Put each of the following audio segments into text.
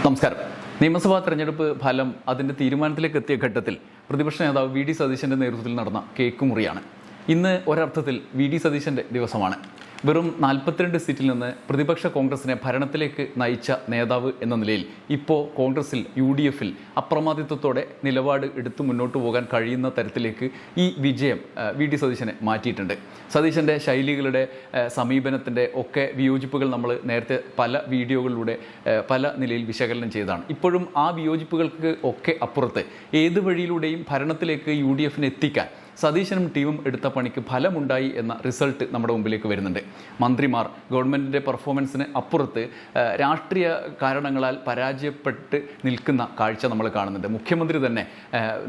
നമസ്കാരം. നിയമസഭാ തെരഞ്ഞെടുപ്പ് ഫലം അതിൻ്റെ തീരുമാനത്തിലേക്ക് എത്തിയ ഘട്ടത്തിൽ പ്രതിപക്ഷ നേതാവ് വി ഡി സതീശൻ്റെ നേതൃത്വത്തിൽ നടന്ന കേക്ക് മുറിയാണ്. ഇന്ന് ഒരർത്ഥത്തിൽ വി ഡി സതീശൻ്റെ ദിവസമാണ്. വെറും 42 സീറ്റിൽ നിന്ന് പ്രതിപക്ഷ കോൺഗ്രസിനെ ഭരണത്തിലേക്ക് നയിച്ച നേതാവ് എന്ന നിലയിൽ ഇപ്പോൾ കോൺഗ്രസിൽ UDF-ൽ അപ്രമാദിത്വത്തോടെ നിലപാട് എടുത്തു മുന്നോട്ട് പോകാൻ കഴിയുന്ന തരത്തിലേക്ക് ഈ വിജയം വി ഡി സതീശനെ മാറ്റിയിട്ടുണ്ട്. സതീശൻ്റെ ശൈലികളുടെ സമീപനത്തിൻ്റെ ഒക്കെ വിയോജിപ്പുകൾ നമ്മൾ നേരത്തെ പല വീഡിയോകളിലൂടെ പല നിലയിൽ വിശകലനം ചെയ്തതാണ്. ഇപ്പോഴും ആ വിയോജിപ്പുകൾക്ക് ഒക്കെ അപ്പുറത്ത് ഏത് വഴിയിലൂടെയും ഭരണത്തിലേക്ക് UDF-നെ എത്തിക്കാൻ സതീശനും ടീമും എടുത്ത പണിക്ക് ഫലമുണ്ടായി എന്ന റിസൾട്ട് നമ്മുടെ മുമ്പിലേക്ക് വരുന്നുണ്ട്. മന്ത്രിമാർ ഗവൺമെൻറ്റിൻ്റെ പെർഫോമൻസിന് അപ്പുറത്ത് രാഷ്ട്രീയ കാരണങ്ങളാൽ പരാജയപ്പെട്ട് നിൽക്കുന്ന കാഴ്ച നമ്മൾ കാണുന്നുണ്ട്. മുഖ്യമന്ത്രി തന്നെ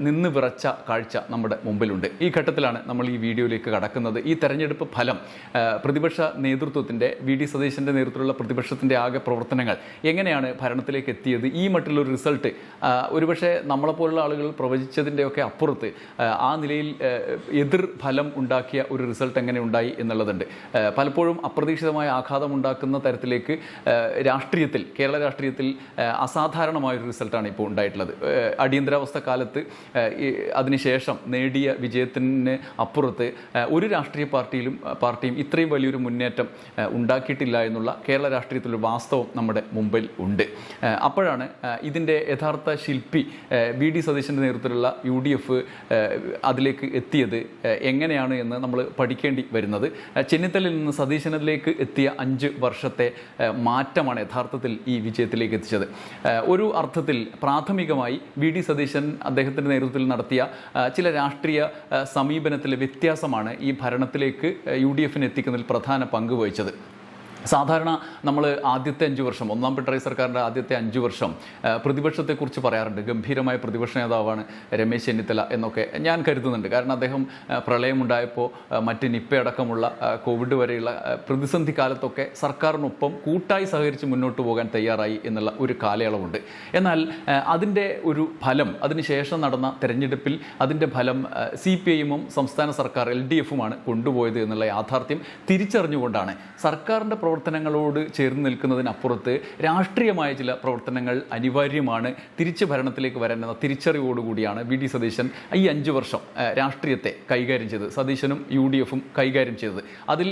നിന്ന് വിറച്ച കാഴ്ച നമ്മുടെ മുമ്പിലുണ്ട്. ഈ ഘട്ടത്തിലാണ് നമ്മൾ ഈ വീഡിയോയിലേക്ക് കടക്കുന്നത്. ഈ തെരഞ്ഞെടുപ്പ് ഫലം പ്രതിപക്ഷ നേതൃത്വത്തിൻ്റെ വി ഡി സതീശൻ്റെ നേതൃത്വത്തിലുള്ള പ്രതിപക്ഷത്തിൻ്റെ ആകെ പ്രവർത്തനങ്ങൾ എങ്ങനെയാണ് ഭരണത്തിലേക്ക് എത്തിയത്, ഈ മറ്റുള്ളൊരു റിസൾട്ട് ഒരുപക്ഷെ നമ്മളെപ്പോലുള്ള ആളുകൾ പ്രവചിച്ചതിൻ്റെയൊക്കെ അപ്പുറത്ത് ആ നിലയിൽ എതിർ ഫലം ഉണ്ടാക്കിയ ഒരു റിസൾട്ട് എങ്ങനെ ഉണ്ടായി എന്നുള്ളതുണ്ട്. പലപ്പോഴും അപ്രതീക്ഷിതമായ ആഘാതം ഉണ്ടാക്കുന്ന തരത്തിലേക്ക് കേരള രാഷ്ട്രീയത്തിൽ അസാധാരണമായൊരു റിസൾട്ടാണ് ഇപ്പോൾ ഉണ്ടായിട്ടുള്ളത്. അടിയന്തരാവസ്ഥ കാലത്ത് അതിനുശേഷം നേടിയ വിജയത്തിന് അപ്പുറത്ത് ഒരു രാഷ്ട്രീയ പാർട്ടിയും ഇത്രയും വലിയൊരു മുന്നേറ്റം ഉണ്ടാക്കിയിട്ടില്ല എന്നുള്ള കേരള രാഷ്ട്രീയത്തിലൊരു വാസ്തവം നമ്മുടെ മുമ്പിൽ ഉണ്ട്. അപ്പോഴാണ് ഇതിൻ്റെ യഥാർത്ഥ ശില്പി വി ഡി സതീശൻ്റെ നേതൃത്വത്തിലുള്ള UDF അതിലേക്ക് എത്തിയത് എങ്ങനെയാണ് എന്ന് നമ്മൾ പഠിക്കേണ്ടി വരുന്നത്. ചെന്നിത്തലയിൽ നിന്ന് സതീശനിലേക്ക് എത്തിയ 5 വർഷത്തെ മാറ്റമാണ് യഥാർത്ഥത്തിൽ ഈ വിജയത്തിലേക്ക് എത്തിച്ചത്. ഒരു അർത്ഥത്തിൽ പ്രാഥമികമായി വി ഡി സതീശൻ അദ്ദേഹത്തിൻ്റെ നേതൃത്വത്തിൽ നടത്തിയ ചില രാഷ്ട്രീയ സമീപനത്തിലെ വ്യത്യാസമാണ് ഈ ഭരണത്തിലേക്ക് UDF-നെ എത്തിക്കുന്നതിൽ പ്രധാന പങ്ക് വഹിച്ചത്. സാധാരണ നമ്മൾ ആദ്യത്തെ 5 വർഷം, ഒന്നാം പിണറായി സർക്കാരിൻ്റെ ആദ്യത്തെ 5 വർഷം പ്രതിപക്ഷത്തെക്കുറിച്ച് പറയാറുണ്ട്. ഗംഭീരമായ പ്രതിപക്ഷ നേതാവാണ് രമേശ് ചെന്നിത്തല എന്നൊക്കെ ഞാൻ കരുതുന്നുണ്ട്. കാരണം അദ്ദേഹം പ്രളയമുണ്ടായപ്പോൾ മറ്റ് നിപ്പ അടക്കമുള്ള കോവിഡ് വരെയുള്ള പ്രതിസന്ധി കാലത്തൊക്കെ സർക്കാരിനൊപ്പം കൂട്ടായി സഹകരിച്ച് മുന്നോട്ട് പോകാൻ തയ്യാറായി എന്നുള്ള ഒരു കാലയളവുണ്ട്. എന്നാൽ അതിൻ്റെ ഒരു ഫലം, അതിനുശേഷം നടന്ന തെരഞ്ഞെടുപ്പിൽ അതിൻ്റെ ഫലം CPI-ഉം സംസ്ഥാന സർക്കാർ LDF-ഉമാണ് കൊണ്ടുപോയത് എന്നുള്ള യാഥാർത്ഥ്യം തിരിച്ചറിഞ്ഞുകൊണ്ടാണ് സർക്കാരിൻ്റെ പ്രവർത്തനങ്ങളോട് ചേർന്ന് നിൽക്കുന്നതിനപ്പുറത്ത് രാഷ്ട്രീയമായ ചില പ്രവർത്തനങ്ങൾ അനിവാര്യമാണ് തിരിച്ച് ഭരണത്തിലേക്ക് വരാനെന്ന തിരിച്ചറിവോടുകൂടിയാണ് വി ഡി സതീശൻ ഈ 5 വർഷം രാഷ്ട്രീയത്തെ കൈകാര്യം ചെയ്തത്, സതീശനും UDF-ഉം കൈകാര്യം ചെയ്തത്. അതിൽ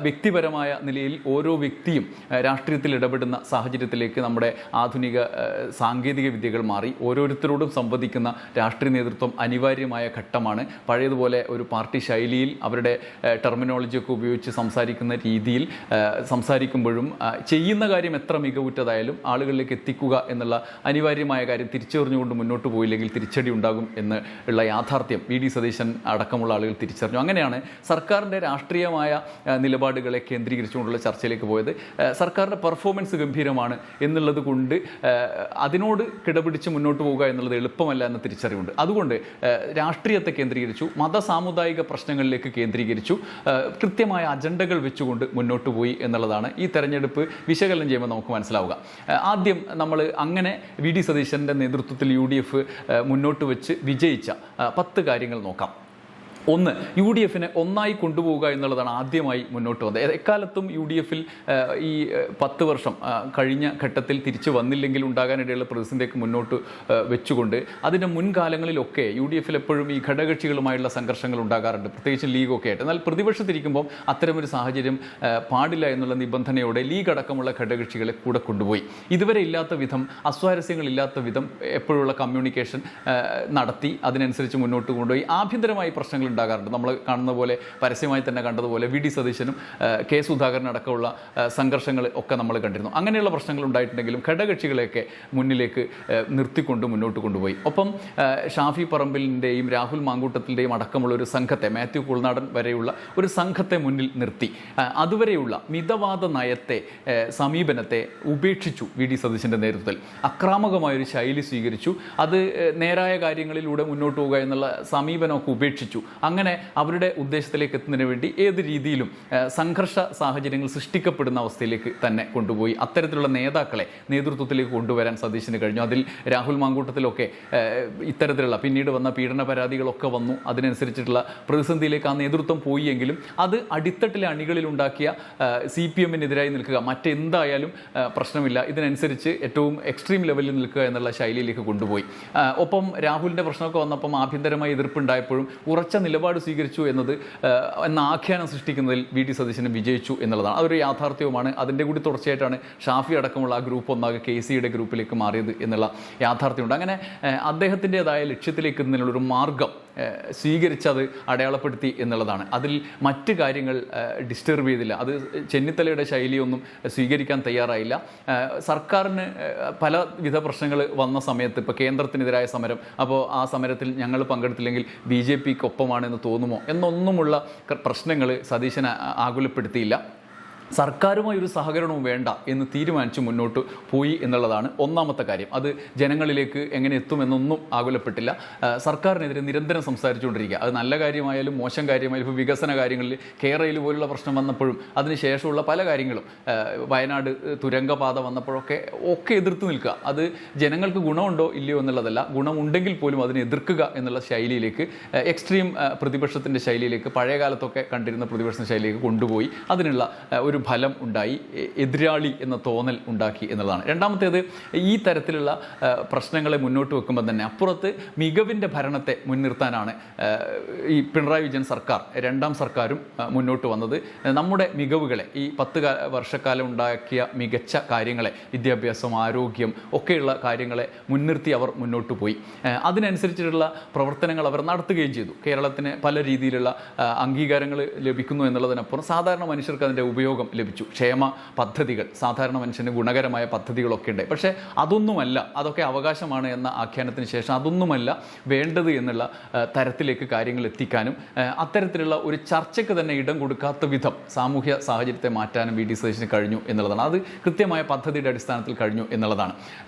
വ്യക്തിപരമായ നിലയിൽ ഓരോ വ്യക്തിയും രാഷ്ട്രീയത്തിൽ ഇടപെടുന്ന സാഹചര്യത്തിലേക്ക് നമ്മുടെ ആധുനിക സാങ്കേതിക വിദ്യകൾ മാറി. ഓരോരുത്തരോടും സംവദിക്കുന്ന രാഷ്ട്രീയ നേതൃത്വം അനിവാര്യമായ ഘട്ടമാണ്. പഴയതുപോലെ ഒരു പാർട്ടി ശൈലിയിൽ അവരുടെ ടെർമിനോളജിയൊക്കെ ഉപയോഗിച്ച് സംസാരിക്കുന്ന രീതിയിൽ സംസാരിക്കുമ്പോഴും ചെയ്യുന്ന കാര്യം എത്ര മികവുറ്റതായാലും ആളുകളിലേക്ക് എത്തിക്കുക എന്നുള്ള അനിവാര്യമായ കാര്യം തിരിച്ചറിഞ്ഞുകൊണ്ട് മുന്നോട്ട് പോയില്ലെങ്കിൽ തിരിച്ചടി ഉണ്ടാകും എന്നുള്ള യാഥാർത്ഥ്യം വി ഡി സതീശൻ അടക്കമുള്ള ആളുകൾ തിരിച്ചറിഞ്ഞു. അങ്ങനെയാണ് സർക്കാരിൻ്റെ രാഷ്ട്രീയമായ നിലപാടുകളെ കേന്ദ്രീകരിച്ചുകൊണ്ടുള്ള ചർച്ചയിലേക്ക് പോയത്. സർക്കാരിൻ്റെ പെർഫോമൻസ് ഗംഭീരമാണ് എന്നുള്ളത് കൊണ്ട് അതിനോട് കിടപിടിച്ച് മുന്നോട്ട് പോവുക എന്നുള്ളത് എളുപ്പമല്ല എന്ന തിരിച്ചറിവുണ്ട്. അതുകൊണ്ട് രാഷ്ട്രീയത്തെ കേന്ദ്രീകരിച്ചു, മതസാമുദായിക പ്രശ്നങ്ങളിലേക്ക് കേന്ദ്രീകരിച്ചു, കൃത്യമായ അജണ്ടകൾ വെച്ചുകൊണ്ട് മുന്നോട്ട് പോയി എന്നുള്ളതാണ് ഈ തെരഞ്ഞെടുപ്പ് വിശകലനം ചെയ്യുമ്പോൾ നമുക്ക് മനസ്സിലാവുക. ആദ്യം നമ്മൾ അങ്ങനെ വി ഡി സതീശൻ്റെ നേതൃത്വത്തിൽ UDF മുന്നോട്ട് വെച്ച് വിജയിച്ച 10 കാര്യങ്ങൾ നോക്കാം. ഒന്ന്, UDF-നെ ഒന്നായി കൊണ്ടുപോവുക എന്നുള്ളതാണ് ആദ്യമായി മുന്നോട്ട് വന്നത്. എക്കാലത്തും UDF-ൽ ഈ 10 വർഷം കഴിഞ്ഞ ഘട്ടത്തിൽ തിരിച്ചു വന്നില്ലെങ്കിൽ ഉണ്ടാകാനിടയുള്ള പ്രതിസന്ധിയൊക്കെ മുന്നോട്ട് വെച്ചുകൊണ്ട് അതിൻ്റെ മുൻകാലങ്ങളിലൊക്കെ UDF-ൽ എപ്പോഴും ഈ ഘടകകക്ഷികളുമായുള്ള സംഘർഷങ്ങൾ ഉണ്ടാകാറുണ്ട്, പ്രത്യേകിച്ച് ലീഗൊക്കെ ആയിട്ട്. എന്നാൽ പ്രതിപക്ഷത്തിരിക്കുമ്പോൾ അത്തരമൊരു സാഹചര്യം പാടില്ല എന്നുള്ള നിബന്ധനയോടെ ലീഗ് അടക്കമുള്ള ഘടകകക്ഷികളെ കൂടെ കൊണ്ടുപോയി. ഇതുവരെ ഇല്ലാത്ത വിധം, അസ്വാരസ്യങ്ങളില്ലാത്ത വിധം എപ്പോഴുള്ള കമ്മ്യൂണിക്കേഷൻ നടത്തി അതിനനുസരിച്ച് മുന്നോട്ട് കൊണ്ടുപോയി. ആഭ്യന്തരമായി പ്രശ്നങ്ങൾ ഉണ്ടാകാറുണ്ട്. നമ്മൾ കാണുന്ന പോലെ, പരസ്യമായി തന്നെ കണ്ടതുപോലെ വി ഡി സതീശനും കെ സുധാകരനടക്കമുള്ള സംഘർഷങ്ങൾ ഒക്കെ നമ്മൾ കണ്ടിരുന്നു. അങ്ങനെയുള്ള പ്രശ്നങ്ങൾ ഉണ്ടായിട്ടുണ്ടെങ്കിലും ഘടകകക്ഷികളെയൊക്കെ മുന്നിലേക്ക് നിർത്തിക്കൊണ്ട് മുന്നോട്ട് കൊണ്ടുപോയി. ഒപ്പം ഷാഫി പറമ്പിലിൻ്റെയും രാഹുൽ മാങ്കൂട്ടത്തിൻ്റെയും അടക്കമുള്ള ഒരു സംഘത്തെ, മാത്യു കുൾനാടൻ വരെയുള്ള ഒരു സംഘത്തെ മുന്നിൽ നിർത്തി അതുവരെയുള്ള മിതവാദ നയത്തെ, സമീപനത്തെ ഉപേക്ഷിച്ചു. വി ഡി സതീശൻ്റെ നേതൃത്വത്തിൽ അക്രാമകമായൊരു ശൈലി സ്വീകരിച്ചു. അത് നേരായ കാര്യങ്ങളിലൂടെ മുന്നോട്ട് പോകുക എന്നുള്ള സമീപനമൊക്കെ ഉപേക്ഷിച്ചു. അങ്ങനെ അവരുടെ ഉദ്ദേശത്തിലേക്ക് എത്തുന്നതിന് വേണ്ടി ഏത് രീതിയിലും സംഘർഷ സാഹചര്യങ്ങൾ സൃഷ്ടിക്കപ്പെടുന്ന അവസ്ഥയിലേക്ക് തന്നെ കൊണ്ടുപോയി അത്തരത്തിലുള്ള നേതാക്കളെ നേതൃത്വത്തിലേക്ക് കൊണ്ടുവരാൻ സതീശന് കഴിഞ്ഞു. അതിൽ രാഹുൽ മാങ്കൂട്ടത്തിലൊക്കെ ഇത്തരത്തിലുള്ള പിന്നീട് വന്ന പീഡന പരാതികളൊക്കെ വന്നു. അതിനനുസരിച്ചിട്ടുള്ള പ്രതിസന്ധിയിലേക്ക് ആ നേതൃത്വം പോയി എങ്കിലും അത് അടിത്തട്ടിലെ അണികളിലുണ്ടാക്കിയ CPM-നെതിരായി നിൽക്കുക, മറ്റെന്തായാലും പ്രശ്നമില്ല, ഇതിനനുസരിച്ച് ഏറ്റവും എക്സ്ട്രീം ലെവലിൽ നിൽക്കുക എന്നുള്ള ശൈലിയിലേക്ക് കൊണ്ടുപോയി. ഒപ്പം രാഹുലിൻ്റെ പ്രശ്നമൊക്കെ വന്നപ്പം ആഭ്യന്തരമായ എതിർപ്പുണ്ടായപ്പോഴും ഉറച്ച നിലപാട് സ്വീകരിച്ചു എന്ന ആഖ്യാനം സൃഷ്ടിക്കുന്നതിൽ VD സതീശന് വിജയിച്ചു എന്നുള്ളതാണ്. അതൊരു യാഥാർത്ഥ്യവുമാണ്. അതിൻ്റെ കൂടി തുടർച്ചയായിട്ടാണ് ഷാഫി അടക്കമുള്ള ആ ഗ്രൂപ്പ് ഒന്നാകെ KCയുടെ ഗ്രൂപ്പിലേക്ക് മാറിയത് എന്നുള്ള യാഥാർത്ഥ്യമുണ്ട്. അങ്ങനെ അദ്ദേഹത്തിൻ്റെതായ ലക്ഷ്യത്തിലേക്ക് എത്തുന്നതിനുള്ളൊരു മാർഗം സ്വീകരിച്ചത് അടയാളപ്പെടുത്തി എന്നുള്ളതാണ്. അതിൽ മറ്റ് കാര്യങ്ങൾ ഡിസ്റ്റർബ് ചെയ്തില്ല. അത് ചെന്നിത്തലയുടെ ശൈലിയൊന്നും സ്വീകരിക്കാൻ തയ്യാറായില്ല. സർക്കാരിന് പലവിധ പ്രശ്നങ്ങൾ വന്ന സമയത്ത് ഇപ്പോൾ കേന്ദ്രത്തിനെതിരായ സമരം, അപ്പോൾ ആ സമരത്തിൽ ഞങ്ങൾ പങ്കെടുത്തില്ലെങ്കിൽ BJPക്ക് ഒപ്പമാണെന്ന് തോന്നുമോ എന്നൊന്നുമുള്ള പ്രശ്നങ്ങൾ സതീശനെ ആകുലപ്പെടുത്തിയില്ല. സർക്കാരുമായി ഒരു സഹകരണവും വേണ്ട എന്ന് തീരുമാനിച്ച് മുന്നോട്ട് പോയി എന്നുള്ളതാണ് ഒന്നാമത്തെ കാര്യം. അത് ജനങ്ങളിലേക്ക് എങ്ങനെ എത്തുമെന്നൊന്നും ആകുലപ്പെട്ടില്ല. സർക്കാരിനെതിരെ നിരന്തരം സംസാരിച്ചുകൊണ്ടിരിക്കുക. അത് നല്ല കാര്യമായാലും മോശം കാര്യമായാലും ഇപ്പോൾ വികസന കാര്യങ്ങളിൽ കേരളയിൽ പോലുള്ള പ്രശ്നം വന്നപ്പോഴും അതിനുശേഷമുള്ള പല കാര്യങ്ങളും, വയനാട് തുരങ്കപാത വന്നപ്പോഴൊക്കെ എതിർത്ത് നിൽക്കുക. അത് ജനങ്ങൾക്ക് ഗുണമുണ്ടോ ഇല്ലയോ എന്നുള്ളതല്ല, ഗുണമുണ്ടെങ്കിൽ പോലും അതിനെ എതിർക്കുക എന്നുള്ള ശൈലിയിലേക്ക്, എക്സ്ട്രീം പ്രതിപക്ഷത്തിൻ്റെ ശൈലിയിലേക്ക്, പഴയ കാലത്തൊക്കെ കണ്ടിരുന്ന പ്രതിപക്ഷ ശൈലിയിലേക്ക് കൊണ്ടുപോയി അതിനുള്ള ഒരു ഫലം ഉണ്ടായി, എതിരാളി എന്ന തോന്നൽ ഉണ്ടാക്കി എന്നുള്ളതാണ്. രണ്ടാമത്തേത്, ഈ തരത്തിലുള്ള പ്രശ്നങ്ങളെ മുന്നോട്ട് വെക്കുമ്പോൾ തന്നെ അപ്പുറത്ത് മികവിൻ്റെ ഭരണത്തെ മുൻനിർത്താനാണ് ഈ പിണറായി വിജയൻ സർക്കാർ, രണ്ടാം സർക്കാരും മുന്നോട്ട് വന്നത്. നമ്മുടെ മികവുകളെ, ഈ 10 വർഷക്കാലം ഉണ്ടാക്കിയ മികച്ച കാര്യങ്ങളെ, വിദ്യാഭ്യാസം, ആരോഗ്യം ഒക്കെയുള്ള കാര്യങ്ങളെ മുൻനിർത്തി അവർ മുന്നോട്ട് പോയി. അതിനനുസരിച്ചിട്ടുള്ള പ്രവർത്തനങ്ങൾ അവർ നടത്തുകയും ചെയ്തു. കേരളത്തിന് പല രീതിയിലുള്ള അംഗീകാരങ്ങൾ ലഭിക്കുന്നു എന്നുള്ളതിനപ്പുറം സാധാരണ മനുഷ്യർക്ക് അതിൻ്റെ ഉപയോഗം ലഭിച്ചു. ക്ഷേമ പദ്ധതികൾ, സാധാരണ മനുഷ്യന് ഗുണകരമായ പദ്ധതികളൊക്കെ ഉണ്ട്. പക്ഷേ അതൊന്നുമല്ല, അതൊക്കെ അവകാശമാണ് എന്ന ആഖ്യാനത്തിന് ശേഷം അതൊന്നുമല്ല വേണ്ടത് എന്നുള്ള തരത്തിലേക്ക് കാര്യങ്ങൾ എത്തിക്കാനും അത്തരത്തിലുള്ള ഒരു ചർച്ചയ്ക്ക് തന്നെ ഇടം കൊടുക്കാത്ത വിധം സാമൂഹ്യ സാഹചര്യത്തെ മാറ്റാനും VD സതീശന് കഴിഞ്ഞു എന്നുള്ളതാണ്. അത് കൃത്യമായ പദ്ധതിയുടെ അടിസ്ഥാനത്തിൽ കഴിഞ്ഞു എന്നുള്ളതാണ്.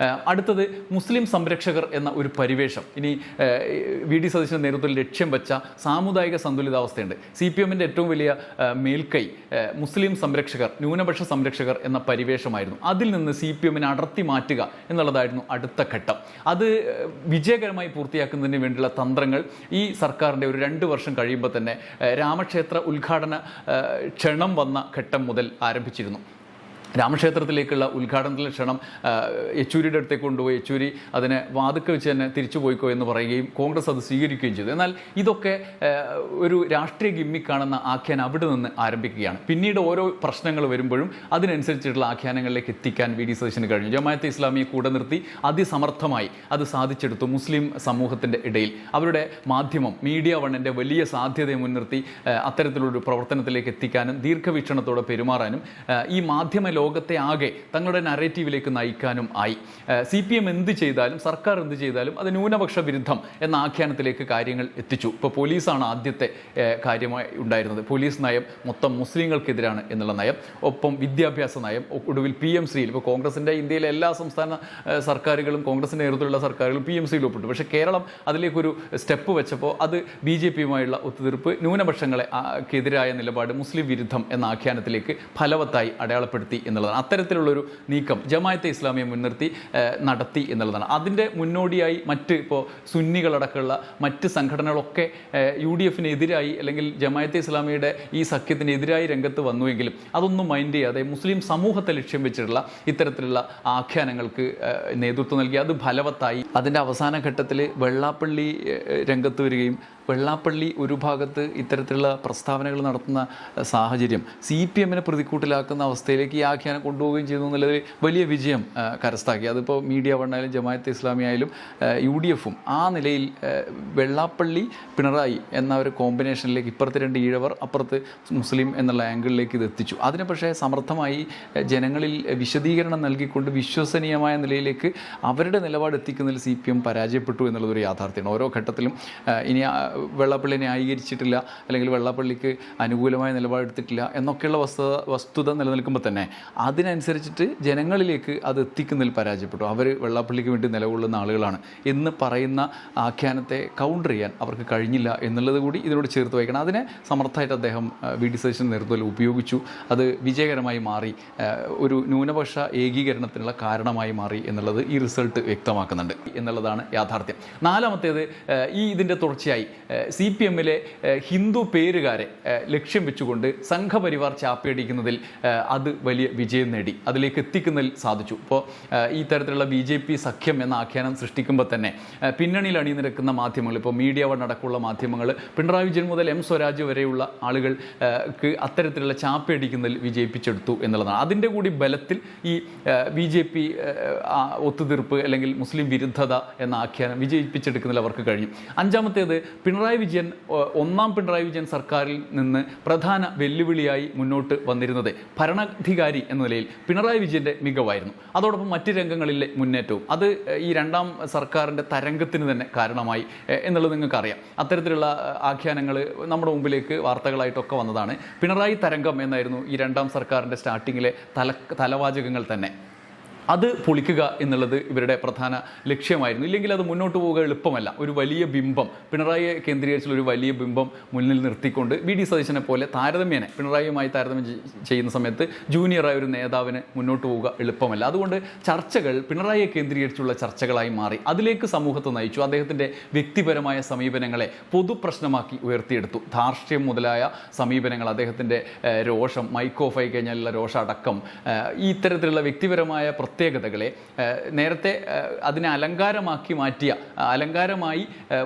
അടുത്തത്, മുസ്ലിം സംരക്ഷകർ എന്ന ഒരു പരിവേഷം ഇനി VD സതീശൻ്റെ നേതൃത്വത്തിൽ ലക്ഷ്യം വെച്ച സാമുദായിക സന്തുലിതാവസ്ഥയുണ്ട്. CPM-ൻ്റെ ഏറ്റവും വലിയ മേൽക്കൈ മുസ്ലിം സംരക്ഷകർ, ന്യൂനപക്ഷ സംരക്ഷകർ എന്ന പരിവേഷമായിരുന്നു. അതിൽ നിന്ന് CPM-നെ അടർത്തി മാറ്റുക എന്നുള്ളതായിരുന്നു അടുത്ത ഘട്ടം. അത് വിജയകരമായി പൂർത്തിയാക്കുന്നതിന് വേണ്ടിയുള്ള തന്ത്രങ്ങൾ ഈ സർക്കാരിൻ്റെ ഒരു 2 വർഷം കഴിയുമ്പോൾ തന്നെ രാമക്ഷേത്ര ഉദ്ഘാടന ക്ഷണം വന്ന ഘട്ടം മുതൽ ആരംഭിച്ചിരുന്നു. രാമക്ഷേത്രത്തിലേക്കുള്ള ഉദ്ഘാടനത്തിലെ ക്ഷണം യെച്ചൂരിയുടെ അടുത്തേക്ക് കൊണ്ടുപോയി യെച്ചൂരി അതിനെ വാതുക്കെ വെച്ച് തന്നെ തിരിച്ചു പോയിക്കോ എന്ന് പറയുകയും കോൺഗ്രസ് അത് സ്വീകരിക്കുകയും ചെയ്തു. എന്നാൽ ഇതൊക്കെ ഒരു രാഷ്ട്രീയ ഗിമ്മിക്കാണെന്ന ആഖ്യാനം അവിടെ നിന്ന് ആരംഭിക്കുകയാണ്. പിന്നീട് ഓരോ പ്രശ്നങ്ങൾ വരുമ്പോഴും അതിനനുസരിച്ചിട്ടുള്ള ആഖ്യാനങ്ങളിലേക്ക് എത്തിക്കാൻ VD സതീശന് കഴിഞ്ഞു. ജമാഅത്തെ ഇസ്ലാമിയെ കൂടെ നിർത്തി അതിസമർത്ഥമായി അത് സാധിച്ചെടുത്തു. മുസ്ലിം സമൂഹത്തിൻ്റെ ഇടയിൽ അവരുടെ മാധ്യമം മീഡിയ വണ്ണിൻ്റെ വലിയ സാധ്യതയെ മുൻനിർത്തി അത്തരത്തിലൊരു പ്രവർത്തനത്തിലേക്ക് എത്തിക്കാനും ദീർഘവീക്ഷണത്തോടെ പെരുമാറാനും ഈ മാധ്യമ ലോകത്തെ ആകെ തങ്ങളുടെ നറേറ്റീവിലേക്ക് നയിക്കാനും ആയി. CPM എന്ത് ചെയ്താലും, സർക്കാർ എന്ത് ചെയ്താലും അത് ന്യൂനപക്ഷ വിരുദ്ധം എന്ന ആഖ്യാനത്തിലേക്ക് കാര്യങ്ങൾ എത്തിച്ചു. ഇപ്പോൾ പോലീസാണ് ആദ്യത്തെ കാര്യമായി ഉണ്ടായിരുന്നത്. പോലീസ് നയം മൊത്തം മുസ്ലിങ്ങൾക്കെതിരാണ് എന്നുള്ള നയം, ഒപ്പം വിദ്യാഭ്യാസ നയം, ഒടുവിൽ PMC-യിൽ ഇപ്പോൾ കോൺഗ്രസിൻ്റെ ഇന്ത്യയിലെ എല്ലാ സംസ്ഥാന സർക്കാരുകളും കോൺഗ്രസിൻ്റെ നേതൃത്വത്തിലുള്ള സർക്കാരുകളും PMC-യിൽ ഒപ്പിട്ടു. പക്ഷേ കേരളം അതിലേക്കൊരു സ്റ്റെപ്പ് വെച്ചപ്പോൾ അത് BJP-യുമായുള്ള ഒത്തുതീർപ്പ്, ന്യൂനപക്ഷങ്ങളെക്കെതിരായ നിലപാട്, മുസ്ലിം വിരുദ്ധം എന്ന ആഖ്യാനത്തിലേക്ക് ഫലവത്തായി അടയാളപ്പെടുത്തി എന്നുള്ളതാണ്. അത്തരത്തിലുള്ളൊരു നീക്കം ജമാഅത്തെ ഇസ്ലാമിയെ മുൻനിർത്തി നടത്തി എന്നുള്ളതാണ്. അതിൻ്റെ മുന്നോടിയായി മറ്റ് ഇപ്പോൾ സുന്നികളടക്കമുള്ള മറ്റ് സംഘടനകളൊക്കെ UDF-നെതിരായി അല്ലെങ്കിൽ ജമാഅത്തെ ഇസ്ലാമിയുടെ ഈ സഖ്യത്തിനെതിരായി രംഗത്ത് വന്നുവെങ്കിലും അതൊന്നും മൈൻഡ് ചെയ്യാതെ മുസ്ലിം സമൂഹത്തെ ലക്ഷ്യം വെച്ചിട്ടുള്ള ഇത്തരത്തിലുള്ള ആഖ്യാനങ്ങൾക്ക് നേതൃത്വം നൽകി. അത് ഫലവത്തായി. അതിൻ്റെ അവസാന ഘട്ടത്തിൽ വെള്ളാപ്പള്ളി രംഗത്ത് വരികയും വെള്ളാപ്പള്ളി ഒരു ഭാഗത്ത് ഇത്തരത്തിലുള്ള പ്രസ്താവനകൾ നടത്തുന്ന സാഹചര്യം CPM-നെ പ്രതിക്കൂട്ടിലാക്കുന്ന അവസ്ഥയിലേക്ക് ഈ ആഖ്യാനം കൊണ്ടുപോവുകയും ചെയ്തു എന്നുള്ളത് വലിയ വിജയം കരസ്ഥമാക്കി. അതിപ്പോൾ മീഡിയ വണ്ണായാലും ജമാഅത്തെ ഇസ്ലാമി ആയാലും UDF-ഉം ആ നിലയിൽ വെള്ളാപ്പള്ളി പിണറായി എന്ന ഒരു കോമ്പിനേഷനിലേക്ക്, ഇപ്പുറത്ത് 2 ഈഴവർ അപ്പുറത്ത് മുസ്ലിം എന്നുള്ള ആംഗിളിലേക്ക് ഇത് എത്തിച്ചു. അതിന് പക്ഷേ സമർത്ഥമായി ജനങ്ങളിൽ വിശദീകരണം നൽകിക്കൊണ്ട് വിശ്വസനീയമായ നിലയിലേക്ക് അവരുടെ നിലപാട് എത്തിക്കുന്നതിൽ CPM പരാജയപ്പെട്ടു എന്നുള്ളതൊരു യാഥാർത്ഥ്യമാണ്. ഓരോ ഘട്ടത്തിലും ഇനി വെള്ളാപ്പള്ളിയെ ന്യായീകരിച്ചിട്ടില്ല അല്ലെങ്കിൽ വെള്ളാപ്പള്ളിക്ക് അനുകൂലമായ നിലപാടെടുത്തിട്ടില്ല എന്നൊക്കെയുള്ള വസ്തുത നിലനിൽക്കുമ്പോൾ തന്നെ അതിനനുസരിച്ചിട്ട് ജനങ്ങളിലേക്ക് അത് എത്തിക്കുന്നതിൽ പരാജയപ്പെട്ടു. അവർ വെള്ളാപ്പള്ളിക്ക് വേണ്ടി നിലകൊള്ളുന്ന ആളുകളാണ് എന്ന് പറയുന്ന ആഖ്യാനത്തെ കൗണ്ടർ ചെയ്യാൻ അവർക്ക് കഴിഞ്ഞില്ല എന്നുള്ളത് കൂടി ഇതിനോട് ചേർത്ത് വയ്ക്കണം. അതിനെ സമർത്ഥമായിട്ട് അദ്ദേഹം വി.ഡി. സതീശൻ്റെ നേതൃത്വത്തിൽ ഉപയോഗിച്ചു. അത് വിജയകരമായി മാറി, ഒരു ന്യൂനപക്ഷ ഏകീകരണത്തിനുള്ള കാരണമായി മാറി എന്നുള്ളത് ഈ റിസൾട്ട് വ്യക്തമാക്കുന്നുണ്ട് എന്നുള്ളതാണ് യാഥാർത്ഥ്യം. നാലാമത്തേത്, ഇതിൻ്റെ തുടർച്ചയായി CPM-ലെ ഹിന്ദു പേരുകാരെ ലക്ഷ്യം വെച്ചുകൊണ്ട് സംഘപരിവാർ ചാപ്പയടിക്കുന്നതിൽ അത് വലിയ വിജയം നേടി, അതിലേക്ക് എത്തിക്കുന്നതിൽ സാധിച്ചു. ഇപ്പോൾ ഈ തരത്തിലുള്ള BJP സഖ്യം എന്ന ആഖ്യാനം സൃഷ്ടിക്കുമ്പോൾ തന്നെ പിന്നണിയിൽ അണിനിരക്കുന്ന മാധ്യമങ്ങൾ, ഇപ്പോൾ മീഡിയ വൺ അടക്കമുള്ള മാധ്യമങ്ങൾ, പിണറായി വിജയൻ മുതൽ M സ്വരാജ് വരെയുള്ള ആളുകൾക്ക് അത്തരത്തിലുള്ള ചാപ്പയടിക്കുന്നതിൽ വിജയിപ്പിച്ചെടുത്തു എന്നുള്ളതാണ്. അതിൻ്റെ കൂടി ബലത്തിൽ ഈ BJP ഒത്തുതീർപ്പ് അല്ലെങ്കിൽ മുസ്ലിം വിരുദ്ധത എന്ന ആഖ്യാനം വിജയിപ്പിച്ചെടുക്കുന്നതിൽ അവർക്ക് കഴിഞ്ഞു. അഞ്ചാമത്തേത്, ഒന്നാം പിണറായി വിജയൻ സർക്കാരിൽ നിന്ന് പ്രധാന വെല്ലുവിളിയായി മുന്നോട്ട് വന്നിരുന്നത് ഭരണാധികാരി എന്ന നിലയിൽ പിണറായി വിജയൻ്റെ മികവായിരുന്നു. അതോടൊപ്പം മറ്റ് രംഗങ്ങളിലെ മുന്നേറ്റവും അത് ഈ രണ്ടാം സർക്കാരിൻ്റെ തരംഗത്തിന് തന്നെ കാരണമായി എന്നുള്ളത് നിങ്ങൾക്കറിയാം. അത്തരത്തിലുള്ള ആഖ്യാനങ്ങൾ നമ്മുടെ മുമ്പിലേക്ക് വാർത്തകളായിട്ടൊക്കെ വന്നതാണ്. പിണറായി തരംഗം എന്നായിരുന്നു ഈ രണ്ടാം സർക്കാരിൻ്റെ സ്റ്റാർട്ടിങ്ങിലെ തലവാചകങ്ങൾ തന്നെ. അത് പൊളിക്കുക എന്നുള്ളത് ഇവരുടെ പ്രധാന ലക്ഷ്യമായിരുന്നു. ഇല്ലെങ്കിൽ അത് മുന്നോട്ട് പോവുക എളുപ്പമല്ല. ഒരു വലിയ ബിംബം, പിണറായിയെ കേന്ദ്രീകരിച്ചുള്ള ഒരു വലിയ ബിംബം മുന്നിൽ നിർത്തിക്കൊണ്ട് വി.ഡി. സതീശനെ പോലെ പിണറായിയുമായി താരതമ്യം ചെയ്യുന്ന സമയത്ത് ജൂനിയറായ ഒരു നേതാവിന് മുന്നോട്ട് പോവുക എളുപ്പമല്ല. അതുകൊണ്ട് ചർച്ചകൾ പിണറായിയെ കേന്ദ്രീകരിച്ചുള്ള ചർച്ചകളായി മാറി. അതിലേക്ക് സമൂഹത്തെ നയിച്ചു. അദ്ദേഹത്തിൻ്റെ വ്യക്തിപരമായ സമീപനങ്ങളെ പൊതുപ്രശ്നമാക്കി ഉയർത്തിയെടുത്തു. ധാർഷ്ട്യം മുതലായ സമീപനങ്ങൾ, അദ്ദേഹത്തിൻ്റെ രോഷം, മൈക്ക് ഓഫ് ആയി കഴിഞ്ഞാലുള്ള രോഷമടക്കം, ഈ ഇത്തരത്തിലുള്ള വ്യക്തിപരമായ പ്രത്യേകതകളെ നേരത്തെ അതിനെ അലങ്കാരമായി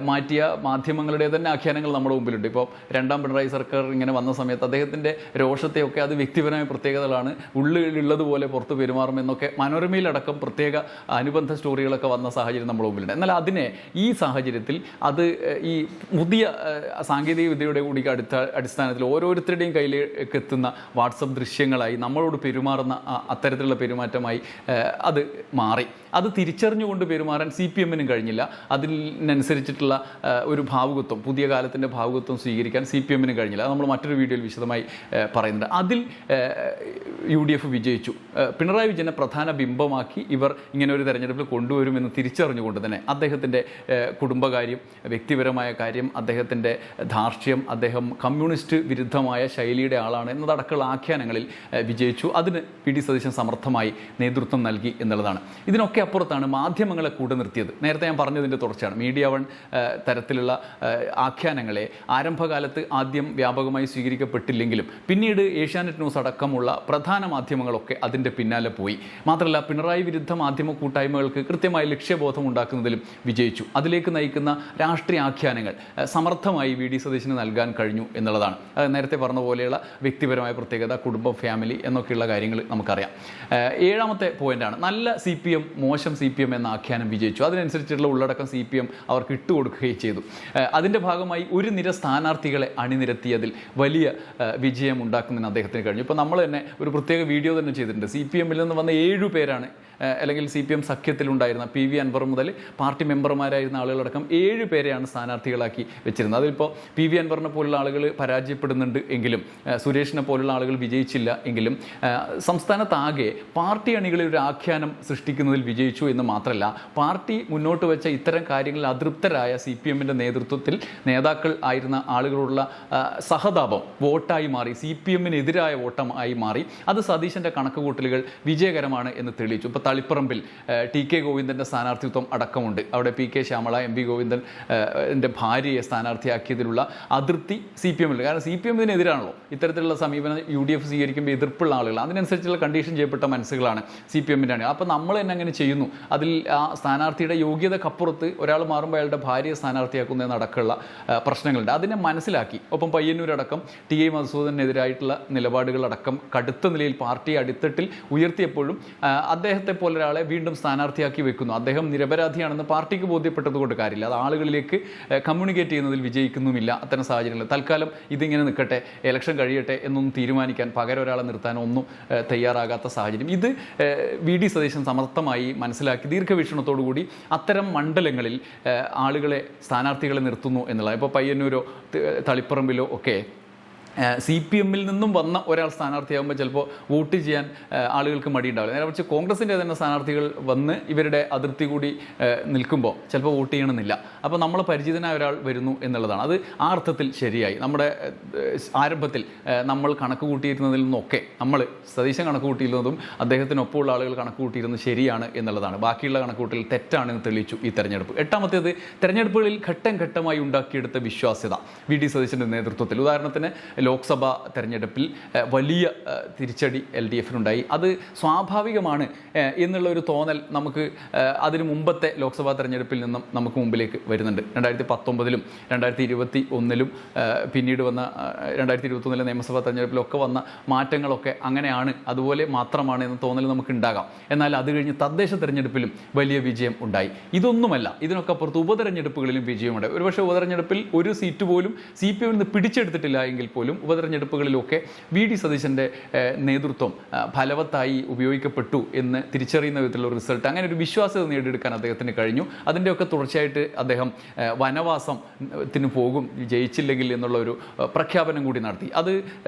മാറ്റിയ മാധ്യമങ്ങളുടെ തന്നെ ആഖ്യാനങ്ങൾ നമ്മുടെ മുമ്പിലുണ്ട്. ഇപ്പോൾ രണ്ടാം പിണറായി സർക്കാർ ഇങ്ങനെ വന്ന സമയത്ത് അദ്ദേഹത്തിൻ്റെ രോഷത്തെയൊക്കെ അത് വ്യക്തിപരമായ പ്രത്യേകതകളാണ്, ഉള്ളിലുള്ളതുപോലെ പുറത്ത് പെരുമാറുമെന്നൊക്കെ മനോരമയിലടക്കം പ്രത്യേക അനുബന്ധ സ്റ്റോറികളൊക്കെ വന്ന സാഹചര്യം നമ്മുടെ മുമ്പിലുണ്ട്. എന്നാൽ അതിനെ ഈ സാഹചര്യത്തിൽ അത് ഈ പുതിയ സാങ്കേതിക വിദ്യയുടെ കൂടി അടിസ്ഥാനത്തിൽ ഓരോരുത്തരുടെയും കയ്യിലേക്ക് എത്തുന്ന വാട്സപ്പ് ദൃശ്യങ്ങളായി നമ്മളോട് പെരുമാറുന്ന അത്തരത്തിലുള്ള പെരുമാറ്റമായി അത് മാറി. അത് തിരിച്ചറിഞ്ഞുകൊണ്ട് പെരുമാറാൻ CPM-നും കഴിഞ്ഞില്ല. അതിനനുസരിച്ചിട്ടുള്ള ഒരു ഭാവുകത്വം, പുതിയ കാലത്തിൻ്റെ ഭാവുകത്വം സ്വീകരിക്കാൻ CPM-നും കഴിഞ്ഞില്ല. അത് നമ്മൾ മറ്റൊരു വീഡിയോയിൽ വിശദമായി പറയുന്നുണ്ട്. അതിൽ UDF വിജയിച്ചു. പിണറായി വിജയനെ പ്രധാന ബിംബമാക്കി ഇവർ ഇങ്ങനെ ഒരു തെരഞ്ഞെടുപ്പിൽ കൊണ്ടുവരുമെന്ന് തിരിച്ചറിഞ്ഞുകൊണ്ട് തന്നെ അദ്ദേഹത്തിൻ്റെ കുടുംബകാര്യം, വ്യക്തിപരമായ കാര്യം, അദ്ദേഹത്തിൻ്റെ ധാർഷ്ട്യം, അദ്ദേഹം കമ്മ്യൂണിസ്റ്റ് വിരുദ്ധമായ ശൈലിയുടെ ആളാണ് എന്നതടക്കമുള്ള ആഖ്യാനങ്ങളിൽ വിജയിച്ചു. അതിന് വി.ഡി. സതീശൻ സമർത്ഥമായി നേതൃത്വം നൽകി എന്നുള്ളതാണ്. ഇതിനൊക്കെ അപ്പുറത്താണ് മാധ്യമങ്ങളെ കൂടെ നിർത്തിയത്. നേരത്തെ ഞാൻ പറഞ്ഞതിൻ്റെ തുടർച്ചയാണ്. മീഡിയ വൺ തരത്തിലുള്ള ആഖ്യാനങ്ങളെ ആരംഭകാലത്ത് ആദ്യം വ്യാപകമായി സ്വീകരിക്കപ്പെട്ടില്ലെങ്കിലും പിന്നീട് ഏഷ്യാനെറ്റ് ന്യൂസ് അടക്കമുള്ള പ്രധാന മാധ്യമങ്ങളൊക്കെ അതിൻ്റെ പിന്നാലെ പോയി. മാത്രമല്ല, പിണറായി വിരുദ്ധ മാധ്യമ കൂട്ടായ്മകൾക്ക് കൃത്യമായ ലക്ഷ്യബോധം ഉണ്ടാക്കുന്നതിലും വിജയിച്ചു. അതിലേക്ക് നയിക്കുന്ന രാഷ്ട്രീയ ആഖ്യാനങ്ങൾ സമർത്ഥമായി വി.ഡി. സതീശന് നൽകാൻ കഴിഞ്ഞു എന്നുള്ളതാണ്. നേരത്തെ പറഞ്ഞ പോലെയുള്ള വ്യക്തിപരമായ പ്രത്യേകത, കുടുംബം, ഫാമിലി എന്നൊക്കെയുള്ള കാര്യങ്ങൾ നമുക്കറിയാം. ഏഴാമത്തെ പോയിന്റാണ്, നല്ല CPM മോശം CPM എന്ന ആഖ്യാനം വിജയിച്ചു. അതിനനുസരിച്ചുള്ള ഉള്ളടക്കം CPM അവർക്ക് ഇട്ടുകൊടുക്കുകയും ചെയ്തു. അതിൻ്റെ ഭാഗമായി ഒരു നിര സ്ഥാനാർത്ഥികളെ അണിനിരത്തിയതിൽ വലിയ വിജയം ഉണ്ടാക്കുന്നതിന് അദ്ദേഹത്തിന് കഴിഞ്ഞു. ഇപ്പോൾ നമ്മൾ തന്നെ ഒരു പ്രത്യേക വീഡിയോ തന്നെ ചെയ്തിട്ടുണ്ട്. CPM-ൽ നിന്ന് വന്ന 7 പേരാണ്, അല്ലെങ്കിൽ CPM സഖ്യത്തിലുണ്ടായിരുന്ന PV അൻവർ മുതൽ പാർട്ടി മെമ്പർമാരായിരുന്ന ആളുകളടക്കം 7 പേരെയാണ് സ്ഥാനാർത്ഥികളാക്കി വെച്ചിരുന്നത്. അതിലിപ്പോൾ PV അൻവറിനെ പോലുള്ള ആളുകൾ പരാജയപ്പെടുന്നുണ്ട് എങ്കിലും, സുരേഷിനെ പോലുള്ള ആളുകൾ വിജയിച്ചില്ല എങ്കിലും, സംസ്ഥാനത്താകെ പാർട്ടി അണികളിൽ ഒരു ആഖ്യാനം സൃഷ്ടിക്കുന്നതിൽ വിജയിച്ചു എന്ന് മാത്രമല്ല, പാർട്ടി മുന്നോട്ട് വെച്ച ഇത്തരം കാര്യങ്ങളിൽ അതൃപ്തരായ CPM-ൻ്റെ നേതൃത്വത്തിൽ നേതാക്കൾ ആയിരുന്ന ആളുകളുള്ള സഹതാപം വോട്ടായി മാറി, CPM-നെതിരായ വോട്ടമായി മാറി. അത് സതീശൻ്റെ കണക്കുകൂട്ടലുകൾ വിജയകരമാണ് എന്ന് തെളിയിച്ചു. ഇപ്പോൾ തളിപ്പറമ്പിൽ TK ഗോവിന്ദൻ്റെ സ്ഥാനാർത്ഥിത്വം അടക്കമുണ്ട്. അവിടെ PK ശ്യാമള, MV ഗോവിന്ദൻ്റെ ഭാര്യയെ സ്ഥാനാർത്ഥിയാക്കിയതിലുള്ള അതൃപ്തി CPM-ൽ, കാരണം CPM-നെതിരാണല്ലോ ഇത്തരത്തിലുള്ള സമീപനം UDF സ്വീകരിക്കുമ്പോൾ എതിർപ്പുള്ള ആളുകൾ, അതിനനുസരിച്ചുള്ള കണ്ടീഷൻ ചെയ്യപ്പെട്ട മനസ്സുകളാണ് CPM-ൻ്റെ ആണ്. അപ്പോൾ നമ്മൾ തന്നെ അങ്ങനെ ചെയ്യുന്നു. അതിൽ ആ സ്ഥാനാർത്ഥിയുടെ യോഗ്യതക്കപ്പുറത്ത് ഒരാൾ മാറുമ്പോൾ അയാളുടെ ഭാര്യയെ സ്ഥാനാർത്ഥിയാക്കുന്നതിനടക്കമുള്ള പ്രശ്നങ്ങളുണ്ട്. അതിനെ മനസ്സിലാക്കി ഒപ്പം പയ്യന്നൂരടക്കം TI മധുസൂദനെതിരായിട്ടുള്ള നിലപാടുകളടക്കം കടുത്ത നിലയിൽ പാർട്ടി അടിത്തട്ടിൽ ഉയർത്തിയപ്പോഴും അദ്ദേഹത്തെ പോലെ ഒരാളെ വീണ്ടും സ്ഥാനാർത്ഥിയാക്കി വെക്കുന്നു. അദ്ദേഹം നിരപരാധിയാണെന്ന് പാർട്ടിക്ക് ബോധ്യപ്പെട്ടതുകൊണ്ട് കാര്യമില്ല. അത് ആളുകളിലേക്ക് കമ്മ്യൂണിക്കേറ്റ് ചെയ്യുന്നതിൽ വിജയിക്കുന്നുമില്ല. അത്തരം സാഹചര്യങ്ങൾ തൽക്കാലം ഇതിങ്ങനെ നിൽക്കട്ടെ, ഇലക്ഷൻ കഴിയട്ടെ എന്നൊന്നും തീരുമാനിക്കാൻ പകരം ഒരാളെ നിർത്താനോ ഒന്നും തയ്യാറാകാത്ത സാഹചര്യം. ഇത് വി.ഡി. സതീശൻ സമർത്ഥമായി മനസ്സിലാക്കി ദീർഘവീക്ഷണത്തോടുകൂടി അത്തരം മണ്ഡലങ്ങളിൽ ആളുകളെ, സ്ഥാനാർത്ഥികളെ നിർത്തുന്നു എന്നുള്ളത്. ഇപ്പോൾ പയ്യന്നൂരോ തളിപ്പറമ്പിലോ ഒക്കെ CPM-ൽ നിന്നും വന്ന ഒരാൾ സ്ഥാനാർത്ഥിയാകുമ്പോൾ ചിലപ്പോൾ വോട്ട് ചെയ്യാൻ ആളുകൾക്ക് മടിയുണ്ടാവില്ല. നേരെ മറിച്ച് കോൺഗ്രസിൻ്റെ തന്നെ സ്ഥാനാർത്ഥികൾ വന്ന് ഇവരുടെ അതിർത്തി കൂടി നിൽക്കുമ്പോൾ ചിലപ്പോൾ വോട്ട് ചെയ്യണമെന്നില്ല. അപ്പോൾ നമ്മൾ പരിചിതനായ ഒരാൾ വരുന്നു എന്നുള്ളതാണ്. അത് ആ അർത്ഥത്തിൽ ശരിയായി. നമ്മുടെ ആരംഭത്തിൽ നമ്മൾ കണക്ക് കൂട്ടിയിരുന്നതിൽ നിന്നൊക്കെ നമ്മൾ സതീശൻ കണക്ക് കൂട്ടിയിരുന്നതും അദ്ദേഹത്തിനൊപ്പമുള്ള ആളുകൾ കണക്ക് കൂട്ടിയിരുന്നത് ശരിയാണ് എന്നുള്ളതാണ്. ബാക്കിയുള്ള കണക്കുകൂട്ടൽ തെറ്റാണെന്ന് തെളിയിച്ചു ഈ തെരഞ്ഞെടുപ്പ്. എട്ടാമത്തേത്, തെരഞ്ഞെടുപ്പുകളിൽ ഘട്ടം ഘട്ടമായി ഉണ്ടാക്കിയെടുത്ത വിശ്വാസ്യത VD സതീശൻ്റെ നേതൃത്വത്തിൽ. ഉദാഹരണത്തിന് ലോക്സഭാ തെരഞ്ഞെടുപ്പിൽ വലിയ തിരിച്ചടി LDF-നുണ്ടായി. അത് സ്വാഭാവികമാണ് എന്നുള്ള ഒരു തോന്നൽ നമുക്ക് അതിന് മുമ്പത്തെ ലോക്സഭാ തെരഞ്ഞെടുപ്പിൽ നിന്നും നമുക്ക് മുമ്പിലേക്ക് വരുന്നുണ്ട്. 2019-ലും 2021-ലും പിന്നീട് വന്ന 2021-ലെ നിയമസഭാ തെരഞ്ഞെടുപ്പിലൊക്കെ വന്ന മാറ്റങ്ങളൊക്കെ അങ്ങനെയാണ്, അതുപോലെ മാത്രമാണ് എന്ന തോന്നൽ നമുക്ക് ഉണ്ടാകാം. എന്നാൽ അത് കഴിഞ്ഞ് തദ്ദേശ തെരഞ്ഞെടുപ്പിലും വലിയ വിജയം ഉണ്ടായി. ഇതൊന്നുമല്ല, ഇതിനൊക്കെ അപ്പുറത്ത് ഉപതെരഞ്ഞെടുപ്പുകളിലും വിജയമുണ്ടായി. ഒരുപക്ഷെ ഉപതെരഞ്ഞെടുപ്പിൽ ഒരു സീറ്റ് പോലും CPM നിന്ന് പിടിച്ചെടുത്തിട്ടില്ല എങ്കിൽ പോലും ഉപതെരഞ്ഞെടുപ്പുകളിലൊക്കെ VD സതീശൻ്റെ നേതൃത്വം ഫലവത്തായി ഉപയോഗിക്കപ്പെട്ടു എന്ന് തിരിച്ചറിയുന്ന വിധത്തിലുള്ള റിസൾട്ട്, അങ്ങനെ ഒരു വിശ്വാസ്യത നേടിയെടുക്കാൻ അദ്ദേഹത്തിന് കഴിഞ്ഞു. അതിൻ്റെയൊക്കെ തുടർച്ചയായിട്ട് അദ്ദേഹം വനവാസത്തിന് പോകും ജയിച്ചില്ലെങ്കിൽ എന്നുള്ള ഒരു പ്രഖ്യാപനം കൂടി നടത്തി. അത്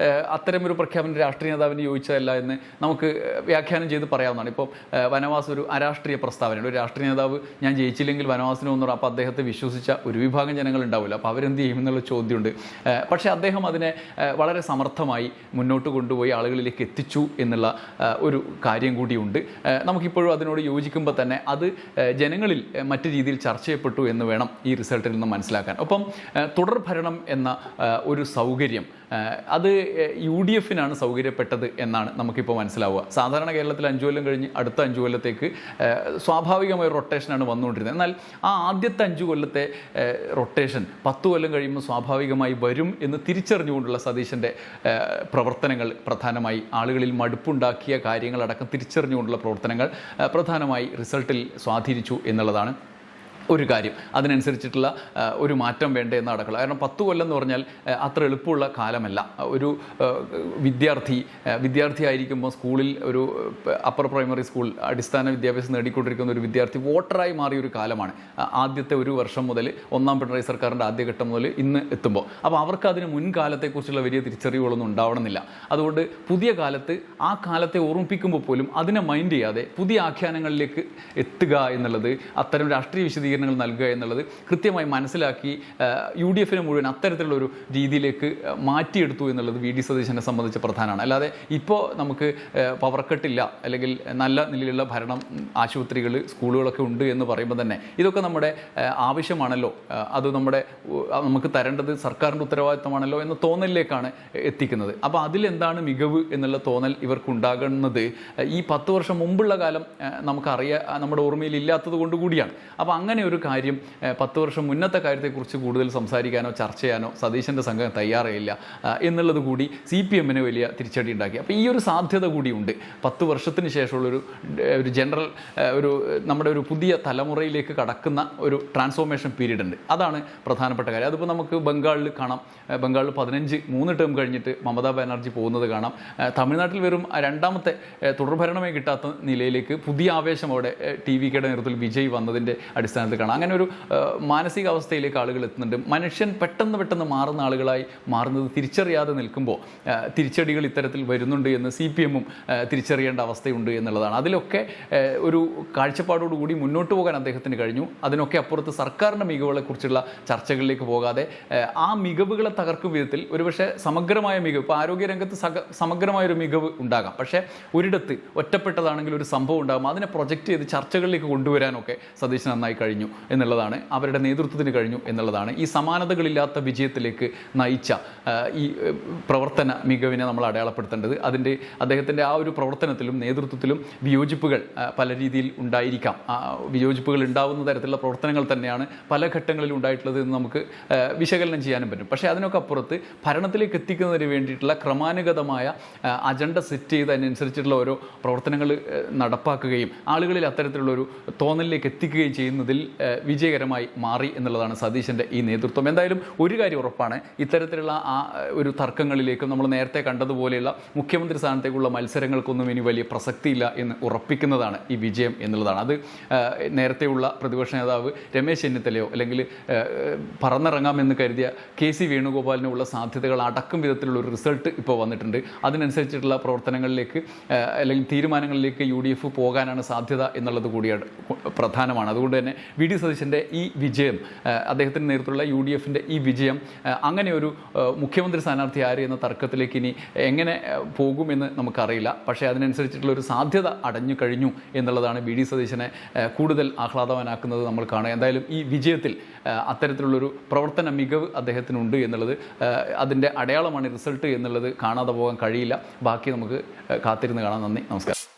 അത്തരമൊരു പ്രഖ്യാപനം രാഷ്ട്രീയ നേതാവിന് യോജിച്ചതല്ല എന്ന് നമുക്ക് വ്യാഖ്യാനം ചെയ്ത് പറയാവുന്നതാണ്. ഇപ്പോൾ വനവാസം ഒരു അരാഷ്ട്രീയ പ്രസ്താവനയാണ്. ഒരു രാഷ്ട്രീയ നേതാവ് ഞാൻ ജയിച്ചില്ലെങ്കിൽ വനവാസത്തിന് വന്നു, അപ്പോൾ അദ്ദേഹത്തെ വിശ്വസിച്ച ഒരു വിഭാഗം ജനങ്ങൾ ഉണ്ടാവില്ല, അപ്പോൾ അവരെന്ത് ചെയ്യും എന്നുള്ള ചോദ്യമുണ്ട്. പക്ഷേ അദ്ദേഹം അതിനെ വളരെ സമർത്ഥമായി മുന്നോട്ട് കൊണ്ടുപോയി ആളുകളിലേക്ക് എത്തിച്ചു എന്നുള്ള ഒരു കാര്യം കൂടിയുണ്ട്. നമുക്കിപ്പോഴും അതിനോട് യോജിക്കുമ്പോൾ തന്നെ അത് ജനങ്ങളിൽ മറ്റു രീതിയിൽ ചർച്ച ചെയ്യപ്പെട്ടു എന്ന് വേണം ഈ റിസൾട്ടിൽ നിന്ന് മനസ്സിലാക്കാൻ. ഒപ്പം തുടർ ഭരണം എന്ന ഒരു സൗകര്യം അത് UDF-നാണ് സൗകര്യപ്പെട്ടത് എന്നാണ് നമുക്കിപ്പോൾ മനസ്സിലാവുക. സാധാരണ കേരളത്തിൽ 5 കൊല്ലം കഴിഞ്ഞ് അടുത്ത 5 കൊല്ലത്തേക്ക് സ്വാഭാവികമായ റൊട്ടേഷനാണ് വന്നുകൊണ്ടിരുന്നത്. എന്നാൽ ആ ആദ്യത്തെ 5 കൊല്ലത്തെ റൊട്ടേഷൻ 10 കൊല്ലം കഴിയുമ്പോൾ സ്വാഭാവികമായി വരും എന്ന് തിരിച്ചറിഞ്ഞുകൊണ്ടുള്ള സതീശൻ്റെ പ്രവർത്തനങ്ങൾ, പ്രധാനമായി ആളുകളിൽ മടുപ്പുണ്ടാക്കിയ കാര്യങ്ങളടക്കം തിരിച്ചറിഞ്ഞുകൊണ്ടുള്ള പ്രവർത്തനങ്ങൾ പ്രധാനമായി റിസൾട്ടിൽ സ്വാധീനിച്ചു എന്നുള്ളതാണ് ഒരു കാര്യം. അതിനനുസരിച്ചിട്ടുള്ള ഒരു മാറ്റം വേണ്ടേ എന്ന് നടക്കുള്ളൂ. കാരണം 10 കൊല്ലം എന്ന് പറഞ്ഞാൽ അത്ര എളുപ്പമുള്ള കാലമല്ല. ഒരു വിദ്യാർത്ഥിയായിരിക്കുമ്പോൾ സ്കൂളിൽ ഒരു അപ്പർ പ്രൈമറി സ്കൂൾ അടിസ്ഥാന വിദ്യാഭ്യാസം നേടിക്കൊണ്ടിരിക്കുന്ന ഒരു വിദ്യാർത്ഥി വോട്ടറായി മാറിയ ഒരു കാലമാണ് ആദ്യത്തെ ഒരു വർഷം മുതൽ, ഒന്നാം പിണറായി സർക്കാരിൻ്റെ ആദ്യഘട്ടം മുതൽ ഇന്ന് എത്തുമ്പോൾ. അപ്പോൾ അവർക്ക് അതിന് മുൻകാലത്തെക്കുറിച്ചുള്ള വലിയ തിരിച്ചറിവുകളൊന്നും ഉണ്ടാവണമെന്നില്ല. അതുകൊണ്ട് പുതിയ കാലത്ത് ആ കാലത്തെ ഓർമ്മിപ്പിക്കുമ്പോൾ പോലും അതിനെ മൈൻഡ് ചെയ്യാതെ പുതിയ ആഖ്യാനങ്ങളിലേക്ക് എത്തുക എന്നുള്ളത്, അത്തരം രാഷ്ട്രീയ വിശദീകരണങ്ങൾ നൽകുക എന്നുള്ളത് കൃത്യമായി മനസ്സിലാക്കി UDF-നെ മുഴുവൻ അത്തരത്തിലുള്ളൊരു രീതിയിലേക്ക് മാറ്റിയെടുത്തു എന്നുള്ളത് VD സതീശനെ സംബന്ധിച്ച് പ്രധാനമാണ്. അല്ലാതെ ഇപ്പോൾ നമുക്ക് പവർ കട്ടില്ല അല്ലെങ്കിൽ നല്ല നിലയിലുള്ള ഭരണം, ആശുപത്രികൾ, സ്കൂളുകളൊക്കെ ഉണ്ട് എന്ന് പറയുമ്പോൾ തന്നെ ഇതൊക്കെ നമ്മുടെ ആവശ്യമാണല്ലോ, അത് നമുക്ക് തരേണ്ടത് സർക്കാരിൻ്റെ ഉത്തരവാദിത്തമാണല്ലോ എന്ന തോന്നലിലേക്കാണ് എത്തിക്കുന്നത്. അപ്പോൾ അതിലെന്താണ് മികവ് എന്നുള്ള തോന്നൽ ഇവർക്കുണ്ടാകുന്നത് ഈ 10 വർഷം മുമ്പുള്ള കാലം നമ്മുടെ ഓർമ്മയിൽ ഇല്ലാത്തത് കൊണ്ട് കൂടിയാണ്. അപ്പോൾ അങ്ങനെ ഒരു കാര്യം 10 വർഷം മുന്നത്തെ കാര്യത്തെക്കുറിച്ച് കൂടുതൽ സംസാരിക്കാനോ ചർച്ച ചെയ്യാനോ സതീശൻ്റെ സംഘം തയ്യാറായില്ല എന്നുള്ളത് കൂടി CPM-ന് വലിയ തിരിച്ചടി ഉണ്ടാക്കി. അപ്പോൾ ഈ ഒരു സാധ്യത കൂടിയുണ്ട്. 10 വർഷത്തിന് ശേഷമുള്ളൊരു ജനറൽ നമ്മുടെ ഒരു പുതിയ തലമുറയിലേക്ക് കടക്കുന്ന ഒരു ട്രാൻസ്ഫോർമേഷൻ പീരീഡ് ഉണ്ട്. അതാണ് പ്രധാനപ്പെട്ട കാര്യം. അതിപ്പോൾ നമുക്ക് ബംഗാളിൽ കാണാം. ബംഗാളിൽ 3 ടേം കഴിഞ്ഞിട്ട് മമതാ ബാനർജി പോകുന്നത് കാണാം. തമിഴ്നാട്ടിൽ വെറും രണ്ടാമത്തെ തുടർഭരണമേ കിട്ടാത്ത നിലയിലേക്ക് പുതിയ ആവേശം അവിടെ TVKയുടെ നേതൃത്വത്തിൽ വിജയ് വന്നതിൻ്റെ അടിസ്ഥാനത്തിൽ കാണാം. അങ്ങനെ ഒരു മാനസികാവസ്ഥയിലേക്ക് ആളുകൾ എത്തുന്നുണ്ട്. മനുഷ്യൻ പെട്ടെന്ന് മാറുന്ന ആളുകളായി മാറുന്നത് തിരിച്ചറിയാതെ നിൽക്കുമ്പോൾ തിരിച്ചടികൾ ഇത്തരത്തിൽ വരുന്നുണ്ട് എന്ന് CPM-ഉം തിരിച്ചറിയേണ്ട അവസ്ഥയുണ്ട് എന്നുള്ളതാണ്. അതിലൊക്കെ ഒരു കാഴ്ചപ്പാടോടുകൂടി മുന്നോട്ട് പോകാൻ അദ്ദേഹത്തിന് കഴിഞ്ഞു. അതിനൊക്കെ അപ്പുറത്ത് സർക്കാരിൻ്റെ മികവുകളെക്കുറിച്ചുള്ള ചർച്ചകളിലേക്ക് പോകാതെ ആ മികവുകളെ തകർക്കും വിധത്തിൽ ഒരുപക്ഷെ സമഗ്രമായ മികവ്, ഇപ്പോൾ ആരോഗ്യരംഗത്ത് സമഗ്രമായൊരു മികവ് ഉണ്ടാകാം, പക്ഷേ ഒരിടത്ത് ഒറ്റപ്പെട്ടതാണെങ്കിൽ ഒരു സംഭവം ഉണ്ടാകും, അതിനെ പ്രൊജക്റ്റ് ചെയ്ത് ചർച്ചകളിലേക്ക് കൊണ്ടുവരാനൊക്കെ സതീശൻ നന്നായി കഴിഞ്ഞു എന്നുള്ളതാണ്, അവരുടെ നേതൃത്വത്തിന് കഴിഞ്ഞു എന്നുള്ളതാണ് ഈ സമാനതകളില്ലാത്ത വിജയത്തിലേക്ക് നയിച്ച ഈ പ്രവർത്തന മികവിനെ നമ്മൾ അടയാളപ്പെടുത്തേണ്ടത്. അദ്ദേഹത്തിൻ്റെ ആ ഒരു പ്രവർത്തനത്തിലും നേതൃത്വത്തിലും വിയോജിപ്പുകൾ പല രീതിയിൽ ഉണ്ടായിരിക്കാം. വിയോജിപ്പുകൾ ഉണ്ടാവുന്ന തരത്തിലുള്ള പ്രവർത്തനങ്ങൾ തന്നെയാണ് പല ഘട്ടങ്ങളിലും ഉണ്ടായിട്ടുള്ളത് എന്ന് നമുക്ക് വിശകലനം ചെയ്യാനും പറ്റും. പക്ഷേ അതിനൊക്കെ അപ്പുറത്ത് ഭരണത്തിലേക്ക് എത്തിക്കുന്നതിന് വേണ്ടിയിട്ടുള്ള ക്രമാനുഗതമായ അജണ്ട സെറ്റ് ചെയ്ത് അതിനനുസരിച്ചിട്ടുള്ള ഓരോ പ്രവർത്തനങ്ങൾ നടപ്പാക്കുകയും ആളുകളിൽ അത്തരത്തിലുള്ളൊരു തോന്നലിലേക്ക് എത്തിക്കുകയും ചെയ്യുന്നതിൽ വിജയകരമായി മാറി എന്നുള്ളതാണ് സതീശൻ്റെ ഈ നേതൃത്വം. എന്തായാലും ഒരു കാര്യം ഉറപ്പാണ്, ഇത്തരത്തിലുള്ള ആ ഒരു തർക്കങ്ങളിലേക്കും നമ്മൾ നേരത്തെ കണ്ടതുപോലെയുള്ള മുഖ്യമന്ത്രി സ്ഥാനത്തേക്കുള്ള മത്സരങ്ങൾക്കൊന്നും ഇനി വലിയ പ്രസക്തിയില്ല എന്ന് ഉറപ്പിക്കുന്നതാണ് ഈ വിജയം എന്നുള്ളതാണ്. അത് നേരത്തെയുള്ള പ്രതിപക്ഷ നേതാവ് രമേശ് ചെന്നിത്തലയോ അല്ലെങ്കിൽ പറന്നിറങ്ങാമെന്ന് കരുതിയ KC വേണുഗോപാലിനുള്ള സാധ്യതകൾ അടക്കം വിധത്തിലുള്ള ഒരു റിസൾട്ട് ഇപ്പോൾ വന്നിട്ടുണ്ട്. അതിനനുസരിച്ചിട്ടുള്ള പ്രവർത്തനങ്ങളിലേക്ക് അല്ലെങ്കിൽ തീരുമാനങ്ങളിലേക്ക് UDF പോകാനാണ് സാധ്യത എന്നുള്ളത് കൂടിയാണ് പ്രധാനമാണ്. അതുകൊണ്ട് തന്നെ VD സതീശൻ്റെ ഈ വിജയം, അദ്ദേഹത്തിൻ്റെ നേതൃത്വത്തിലുള്ള UDFൻ്റെ ഈ വിജയം, അങ്ങനെ ഒരു മുഖ്യമന്ത്രി സ്ഥാനാർത്ഥി ആര് എന്ന തർക്കത്തിലേക്ക് ഇനി എങ്ങനെ പോകുമെന്ന് നമുക്കറിയില്ല. പക്ഷേ അതിനനുസരിച്ചിട്ടുള്ള ഒരു സാധ്യത അടഞ്ഞു കഴിഞ്ഞു എന്നുള്ളതാണ് VD സതീശനെ കൂടുതൽ ആഹ്ലാദവാനാക്കുന്നത് നമ്മൾ കാണുക. എന്തായാലും ഈ വിജയത്തിൽ അത്തരത്തിലുള്ളൊരു പ്രവർത്തന മികവ് അദ്ദേഹത്തിനുണ്ട് എന്നുള്ളത്, അതിൻ്റെ അടയാളമാണ് റിസൾട്ട് എന്നുള്ളത് കാണാതെ പോകാൻ കഴിയില്ല. ബാക്കി നമുക്ക് കാത്തിരുന്ന് കാണാം. നന്ദി, നമസ്കാരം.